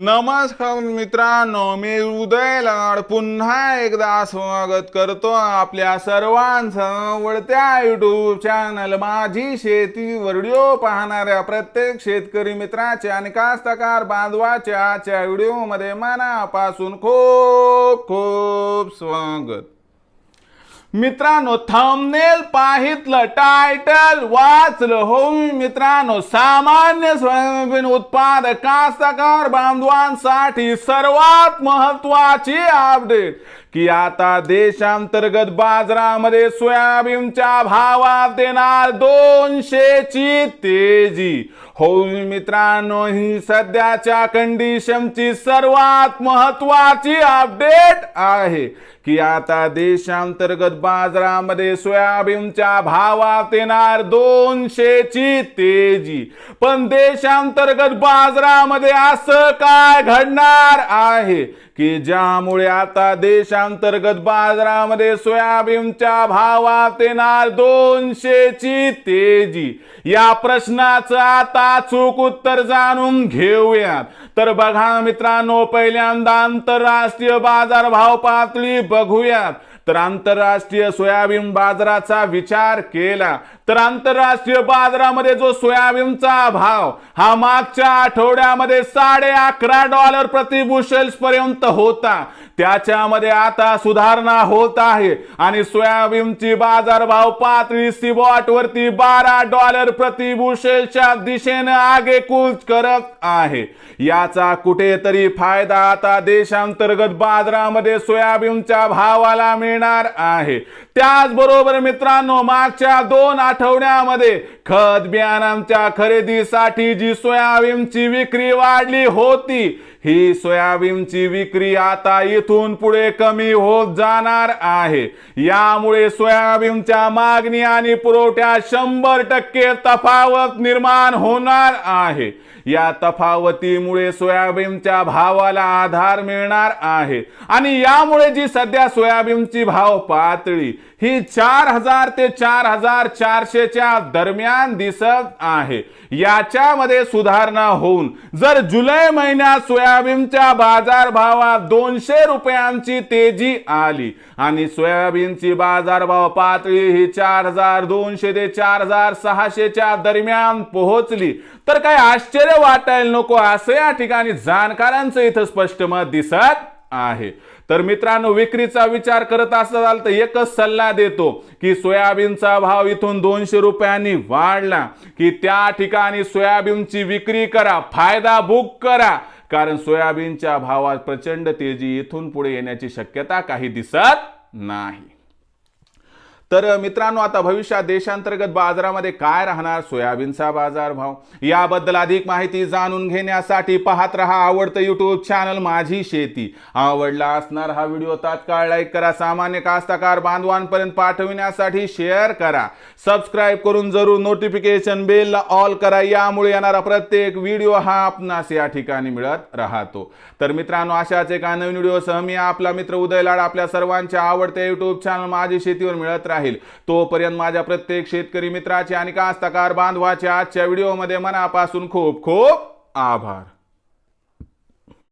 नमस्कार मित्रांनो, मी उदय लाड पुन्हा एकदा स्वागत करतो आपल्या सर्वांचं आवडत्या युट्यूब चॅनल माझी शेती व्हिडिओ पाहणाऱ्या प्रत्येक शेतकरी मित्राचे आणि कास्तकार बांधवाच्या आजच्या व्हिडिओमध्ये मनापासून खूप खूप स्वागत। मित्रांनो, थंबनेल पाहितलं, टायटल वाचलं हो मित्रांनो, सामान्य सोयाबीन उत्पादक कास्तकार बांधवांसाठी सर्वात महत्त्वाची अपडेट की आता देशांतर्गत बाजारामध्ये सोयाबीनच्या भावात देणार 200 ची तेजी हो मित्रांनो। ही सध्याच्या कंडिशनची सर्वात महत्त्वाची अपडेट आहे की आता देशांतर्गत बाजारामध्ये सोयाबीनच्या भावात येणार 200 ची तेजी। पण देशांतर्गत बाजारामध्ये असं काय घडणार आहे की ज्यामुळे आता देशांतर्गत बाजारामध्ये सोयाबीनच्या भावात येणार 200 ची तेजी? या प्रश्नाचं आता अचूक उत्तर जाणून घेऊयात। तर बघा मित्रांनो, पहिल्यांदा आंतरराष्ट्रीय बाजारभाव पातळी बघूयात। तर आंतरराष्ट्रीय सोयाबीन बाजाराचा विचार केला तर आंतरराष्ट्रीय बाजारामध्ये जो सोयाबीनचा भाव हा मागच्या आठवड्यामध्ये $11.5 प्रति बुशेल्स पर्यंत होता, त्याच्यामध्ये आता सुधारणा होत आहे आणि सोयाबीनची बाजारभाव पातळी स्पॉट वरती $12 प्रति बुशेलच्या दिशेने आगेकूच करत आहे। याचा कुठेतरी फायदा आता देशांतर्गत बाजारामध्ये सोयाबीनच्या भावाला मिळणार आहे। त्याचबरोबर मित्रांनो, मागच्या 2 आठवड्यामध्ये खत बियाणांच्या खरेदीसाठी जी सोयाबीनची विक्री वाढली होती, ही सोयाबीनची विक्री आता इथून पुढे कमी होत जाणार आहे। यामुळे सोयाबीनच्या मागणी आणि पुरवठ्यात 100% तफावत निर्माण होणार आहे। या तफावतीमुळे सोयाबीनच्या भावाला आधार मिळणार आहे आणि यामुळे जी सध्या सोयाबीनची भाव पातळी ही 4000 ते 4400 च्या दरम्यान दिसत आहे, याच्यामध्ये सुधारणा होऊन जर जुलै महिन्यात सोयाबीनच्या बाजारभावात 200 रुपयांची तेजी आली आणि सोयाबीनची बाजारभाव पातळी ही 4200 ते 4600 च्या दरम्यान पोहोचली तर काय आश्चर्य वाटायला नको, असं या ठिकाणी जाणकारांचं इथं स्पष्ट मत दिसत आहे। तर मित्रांनो, विक्रीचा विचार करत असाल तर एकच सल्ला देतो की सोयाबीनचा भाव इथून 200 रुपयांनी वाढला की त्या ठिकाणी सोयाबीनची विक्री करा, फायदा बुक करा, कारण सोयाबीनच्या भावात प्रचंड तेजी इथून पुढे येण्याची शक्यता काही दिसत नाही। तर मित्रांनो, आता भविष्यात देशांतर्गत बाजारामध्ये काय राहणार सोयाबीनचा बाजारभाव, याबद्दल अधिक माहिती जाणून घेण्यासाठी पाहत रहा आवडतं YouTube चॅनल माझी शेती। आवडला असणार हा व्हिडिओ तात्काळ लाईक करा, सामान्य कास्तकार बांधवांपर्यंत पाठविण्यासाठी शेअर करा, सबस्क्राइब करून जरूर नोटिफिकेशन बेलला ऑल करा, यामुळे येणारा प्रत्येक व्हिडिओ हा आपणास या ठिकाणी मिळत राहतो। तर मित्रांनो, अशाच एका नवीन व्हिडिओसह मी आपला मित्र उदय लाड आपल्या सर्वांच्या आवडत्या YouTube चॅनल माझी शेतीवर मिळत राहील। तोपर्यंत माझ्या प्रत्येक शेतकरी मित्राचे आणि कास्तकार बांधवाचे आजच्या व्हिडिओमध्ये मनापासून खूप खूप आभार।